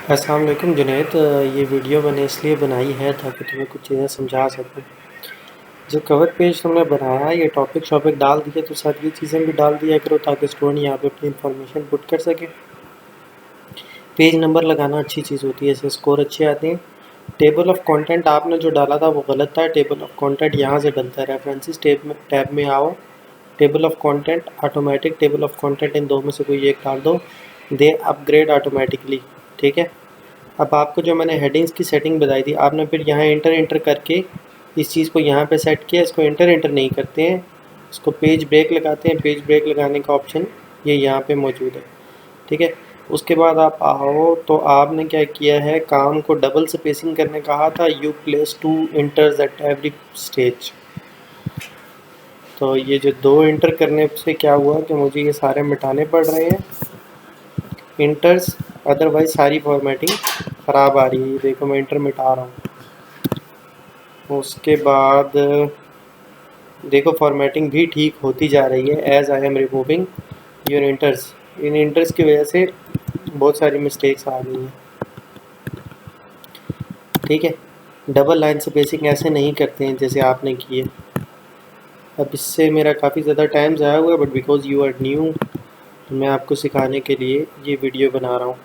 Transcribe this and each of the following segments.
अस्सलाम वालेकुम जुनैद, ये वीडियो मैंने इसलिए बनाई है ताकि तुम्हें कुछ चीज़ें समझा सकूं। जो कवर पेज तुमने बनाया है ये टॉपिक शॉपिक डाल दिए तो साथ ये चीज़ें भी डाल दिया करो ताकि स्टूडेंट यहाँ पे अपनी इन्फॉर्मेशन पुट कर सके। पेज नंबर लगाना अच्छी चीज़ होती है, इससे स्कोर अच्छे आते हैं। टेबल ऑफ कंटेंट आपने जो डाला था वो गलत था। टेबल ऑफ कंटेंट यहाँ से डलता है, रेफरेंसेस टैब में आओ, table of content, automatic table of content, इन दो में से कोई एक डाल दो, दे अपग्रेड ऑटोमेटिकली। ठीक है। अब आपको जो मैंने हेडिंग्स की सेटिंग बताई थी, आपने फिर यहाँ इंटर करके इस चीज़ को यहाँ पे सेट किया। इसको इंटर नहीं करते हैं, इसको पेज ब्रेक लगाते हैं। पेज ब्रेक लगाने का ऑप्शन ये यहाँ पे मौजूद है। ठीक है। उसके बाद आप आओ तो आपने क्या किया है, काम को डबल स्पेसिंग करने कहा था। You place 2 इंटर्स at every stage. तो ये जो 2 इंटर करने से क्या हुआ कि मुझे ये सारे मिटाने पड़ रहे हैं इंटर्स, अदरवाइज सारी फॉर्मेटिंग ख़राब आ रही है। ये देखो मैं इंटर मिटा रहा हूँ। उसके बाद देखो फॉर्मेटिंग भी ठीक होती जा रही है as I am removing your enters. इन इंटर्स की वजह से बहुत सारी मिस्टेक्स आ गई हैं। ठीक है। डबल लाइन स्पेसिंग ऐसे नहीं करते हैं जैसे आपने किए। अब इससे मेरा काफ़ी ज़्यादा टाइम ज़ाया हुआ है, but because you are new तो मैं आपको सिखाने के लिए ये वीडियो बना रहा हूँ।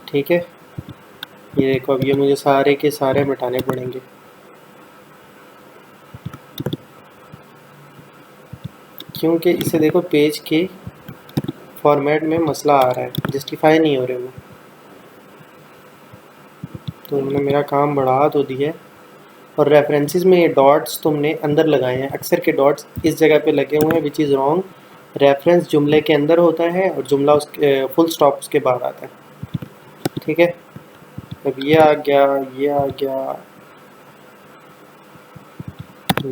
ठीक है। ये देखो अब ये मुझे सारे के सारे मिटाने पड़ेंगे क्योंकि इसे देखो पेज के फॉर्मेट में मसला आ रहा है, जस्टिफाई नहीं हो रहे वो। तो तुमने मेरा काम बढ़ा तो दिया। और रेफरेंसेस में ये डॉट्स तुमने अंदर लगाए हैं, अक्सर के डॉट्स इस जगह पे लगे हुए हैं, विच इज़ रॉन्ग। रेफरेंस जुमले के अंदर होता है और जुमला उसके फुल स्टॉप उसके बाद आता है। ठीक है। अब ये आ गया, ये आ गया,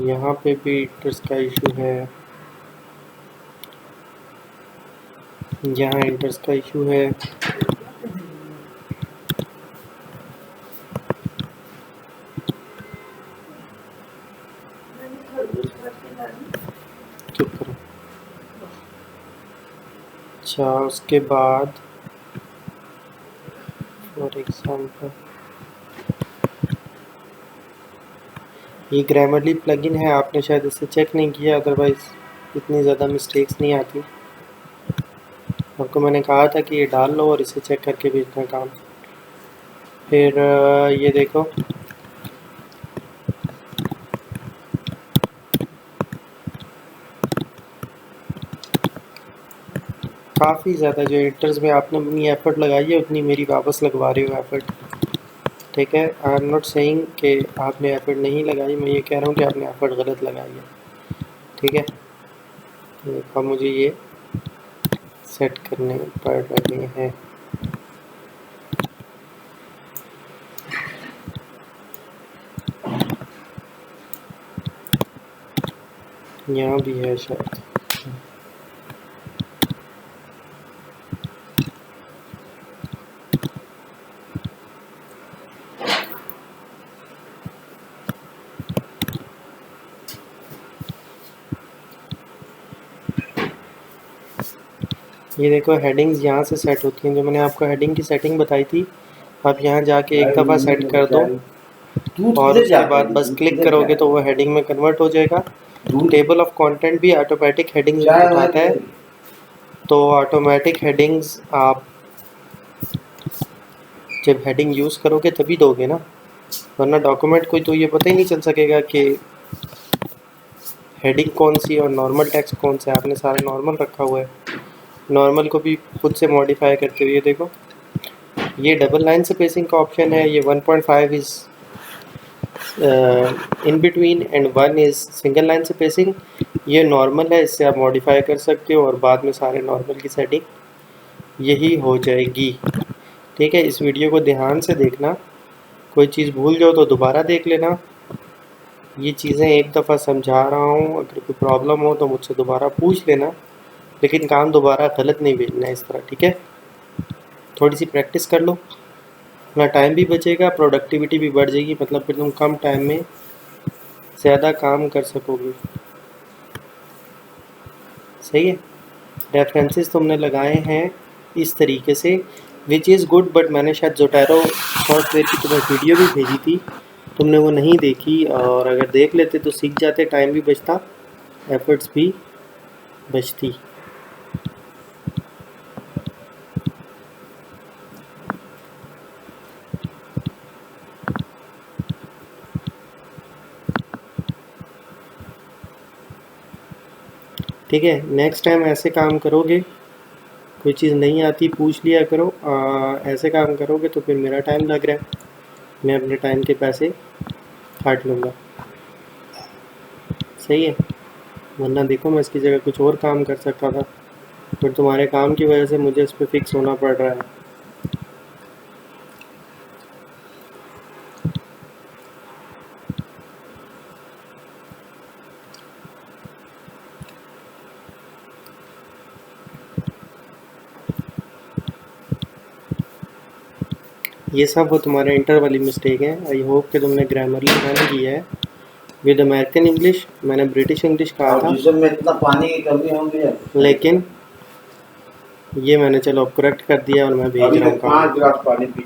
यहाँ पे भी इंटर्स का इशू है, यहाँ इंटर्स का इशू है। चुप करो। अच्छा उसके बाद फॉर एग्जांपल ये ग्रामरली प्लगइन है, आपने शायद इसे चेक नहीं किया, अदरवाइज़ इतनी ज़्यादा मिस्टेक्स नहीं आती। आपको मैंने कहा था कि ये डाल लो और इसे चेक करके भेजना काम। फिर ये देखो काफ़ी ज़्यादा जो इंटर्स में आपने अपनी एफ़र्ट लगाई है उतनी मेरी वापस लगवा रहे हो एफ़र्ट। ठीक है। आई एम नॉट सेइंग कि आपने एफ़र्ट नहीं लगाई, मैं ये कह रहा हूँ कि आपने एफ़र्ट गलत लगाई है। ठीक है। अब मुझे ये सेट करने पड़ रहे हैं। यहाँ भी है शायद। ये देखो हेडिंग्स यहाँ से सेट होती हैं, जो मैंने आपको हेडिंग की सेटिंग बताई थी। आप यहाँ जाके एक दफ़ा सेट कर दो और उसके बाद बस क्लिक करोगे तो वो हेडिंग में कन्वर्ट हो जाएगा। टेबल ऑफ कंटेंट भी ऑटोमेटिक हेडिंग्स उठाता है, तो ऑटोमेटिक हेडिंग्स आप जब हेडिंग यूज़ करोगे तभी दोगे ना, वरना डॉक्यूमेंट को तो ये पता ही नहीं चल सकेगा कि हेडिंग कौन सी और नॉर्मल टेक्स्ट कौन सा है। आपने सारा नॉर्मल रखा हुआ है, नॉर्मल को भी खुद से मॉडिफाई करते हुए देखो ये डबल लाइन स्पेसिंग का ऑप्शन है। ये 1.5 is in between and 1 is single line spacing. ये नॉर्मल है, इससे आप मॉडिफाई कर सकते हो और बाद में सारे नॉर्मल की सेटिंग यही हो जाएगी। ठीक है। इस वीडियो को ध्यान से देखना, कोई चीज़ भूल जाओ तो दोबारा देख लेना। ये चीज़ें एक दफ़ा समझा रहा हूँ, अगर कोई प्रॉब्लम हो तो मुझसे दोबारा पूछ लेना, लेकिन काम दोबारा गलत नहीं भेजना इस तरह। ठीक है। थोड़ी सी प्रैक्टिस कर लो, अपना टाइम भी बचेगा, प्रोडक्टिविटी भी बढ़ जाएगी, मतलब फिर तुम कम टाइम में ज़्यादा काम कर सकोगे। सही है। रेफरेंसेस तुमने लगाए हैं इस तरीके से, विच इज़ गुड, बट मैंने शायद जोटेरो सॉफ्टवेयर की तुम्हें वीडियो भी भेजी थी, तुमने वो नहीं देखी, और अगर देख लेते तो सीख जाते, टाइम भी बचता, एफर्ट्स भी बचती। ठीक है, नेक्स्ट टाइम ऐसे काम करोगे, कोई चीज़ नहीं आती पूछ लिया करो, ऐसे काम करोगे तो फिर मेरा टाइम लग रहा है, मैं अपने टाइम के पैसे काट लूँगा, सही है। वरना देखो मैं इसकी जगह कुछ और काम कर सकता था, पर तुम्हारे काम की वजह से मुझे इस पर फिक्स होना पड़ रहा है। ये सब वो तुम्हारे इंटर वाली मिस्टेक है। आई होप कि तुमने ग्रामरली मैंने किया है विद अमेरिकन इंग्लिश, मैंने ब्रिटिश इंग्लिश कहा था, में इतना पानी की कमी होगी, लेकिन ये मैंने चलो करेक्ट कर दिया और मैं भेज रहा हूँ। 5 गिलास पानी पी